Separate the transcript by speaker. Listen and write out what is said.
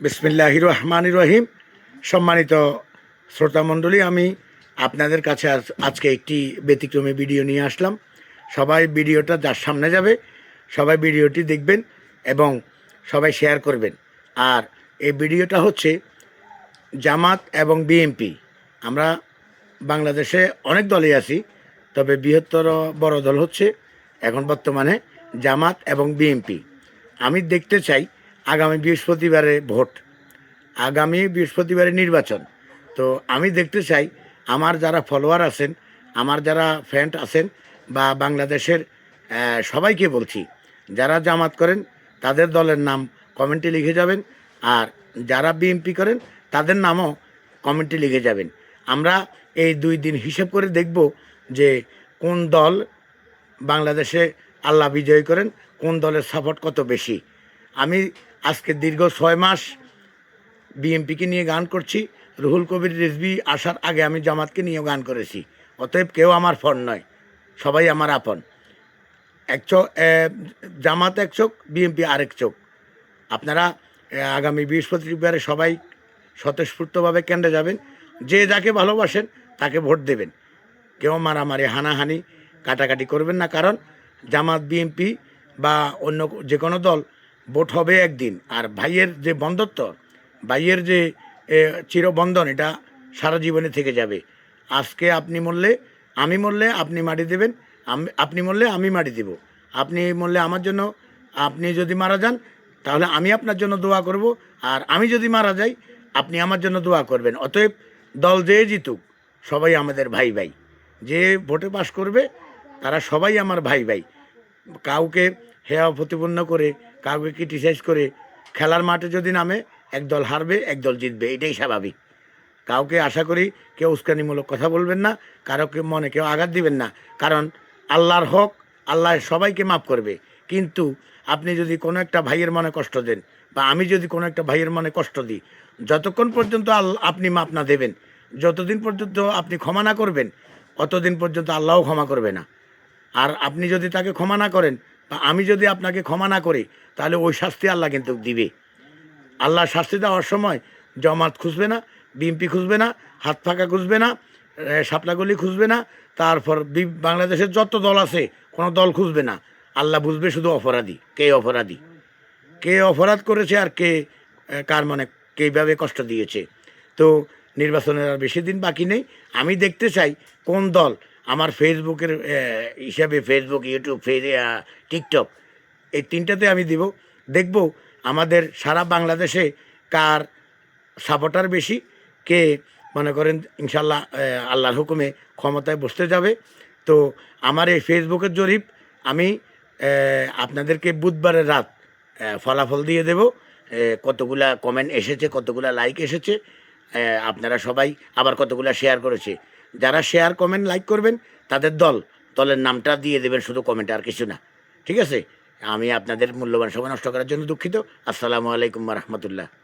Speaker 1: বিসমিল্লাহির রহমানির রহিম। সম্মানিত শ্রোতামণ্ডলী, আমি আপনাদের কাছে আজকে একটি ব্যতিক্রমী ভিডিও নিয়ে আসলাম। সবাই ভিডিওটা যার সামনে যাবে সবাই ভিডিওটি দেখবেন এবং সবাই শেয়ার করবেন। আর এই ভিডিওটা হচ্ছে জামাত এবং বিএনপি। আমরা বাংলাদেশে অনেক দলই আছি, তবে বৃহত্তর বড় দল হচ্ছে এখন বর্তমানে জামাত এবং বিএনপি। আমি দেখতে চাই আগামী বৃহস্পতিবারে ভোট, আগামী বৃহস্পতিবারে নির্বাচন। তো আমি দেখতে চাই আমার যারা ফলোয়ার আছেন, আমার যারা ফ্রেন্ড আছেন বা বাংলাদেশের সবাইকে বলছি, যারা জামাত করেন তাদের দলের নাম কমেন্টে লিখে যাবেন, আর যারা বিএনপি করেন তাদের নামও কমেন্টে লিখে যাবেন। আমরা এই 2 দিন হিসাব করে দেখব যে কোন দল বাংলাদেশে আল্লাহ বিজয় করেন, কোন দলের সাপোর্ট কত বেশি। আমি আজকে দীর্ঘ 6 মাস বিএনপিকে নিয়ে গান করছি। রুহুল কবির রিজভী আসার আগে আমি জামাতকে নিয়েও গান করেছি। অতএব কেউ আমার ফোন নয়, সবাই আমার আপন। এক চোখ জামাত এক চোখ, বিএনপি আরেক চোখ। আপনারা আগামী বৃহস্পতিবারে সবাই স্বতঃস্ফূর্তভাবে কেন্দ্রে যাবেন, যে যাকে ভালোবাসেন তাকে ভোট দেবেন। কেউ মারামারি হানাহানি কাটাকাটি করবেন না, কারণ জামাত বিএনপি বা অন্য যে কোনো দল ভোট হবে একদিন। আর ভাইয়ের যে বন্ধুত্ব, ভাইয়ের যে চিরবন্ধন, এটা সারা জীবনে থেকে যাবে। আজকে আপনি মরলে আমি মরলে আপনি মাটি দেবেন, আপনি মরলে আমি মাটি দেব। আপনি মরলে আমার জন্য, আপনি যদি মারা যান তাহলে আমি আপনার জন্য দোয়া করব, আর আমি যদি মারা যাই আপনি আমার জন্য দোয়া করবেন। অতএব দল যে জিতুক সবাই আমাদের ভাই ভাই। যে ভোটে পাস করবে তারা সবাই আমার ভাই ভাই। কাউকে হেয়া প্রতিপন্ন করে, কাউকে ক্রিটিসাইজ করে খেলার মাঠে যদি নামে একদল হারবে একদল জিতবে, এটাই স্বাভাবিক। কাউকে আশা করি কেউ উস্কানিমূলক কথা বলবেন না, কারোকে মনে কেউ আঘাত দিবেন না, কারণ আল্লাহর হক, আল্লাহ সবাইকে মাফ করবে। কিন্তু আপনি যদি কোনো একটা ভাইয়ের মনে কষ্ট দেন বা আমি যদি কোনো একটা ভাইয়ের মনে কষ্ট দিই, যতক্ষণ পর্যন্ত আপনি মাপ না দেবেন, যতদিন পর্যন্ত আপনি ক্ষমা না করবেন, অতদিন পর্যন্ত আল্লাহও ক্ষমা করবে না। আর আপনি যদি তাকে ক্ষমা না করেন বা আমি যদি আপনাকে ক্ষমা না করি, তাহলে ওই শাস্তি আল্লাহ কিন্তু দিবে। আল্লাহ শাস্তি দেওয়ার সময় জামাত খুঁজবে না, বিএনপি খুঁজবে না, হাত ফাঁকা খুঁজবে না, শাপলাগুলি খুঁজবে না, তারপর বাংলাদেশের যত দল আছে কোনো দল খুঁজবে না। আল্লাহ বুঝবে শুধু অপরাধী, কে অপরাধী, কে অপরাধ করেছে আর কে কার মনে কীভাবে কষ্ট দিয়েছে। তো নির্বাচনের আর বেশি দিন বাকি নেই। আমি দেখতে চাই কোন দল আমার ফেসবুকের হিসাবে, ফেসবুক, ইউটিউব, টিকটক, এই 3টাতে আমি দেখব আমাদের সারা বাংলাদেশে কার সাপোর্টার বেশি, কে মনে করেন ইনশাল্লাহ আল্লাহর হুকুমে ক্ষমতায় বসতে যাবে। তো আমার এই ফেসবুকের জরিপ আমি আপনাদেরকে বুধবারের রাত ফলাফল দিয়ে দেব, কতগুলা কমেন্ট এসেছে, কতগুলা লাইক এসেছে, আপনারা সবাই আবার কতগুলা শেয়ার করেছে। যারা শেয়ার কমেন্ট লাইক করবেন তাদের দলের নামটা দিয়ে দেবেন শুধু কমেন্টে, আর কিছু না। ঠিক আছে? আমি আপনাদের মূল্যবান সময় নষ্ট করার জন্য দুঃখিত। আসসালামু আলাইকুম ওয়া রাহমাতুল্লাহ।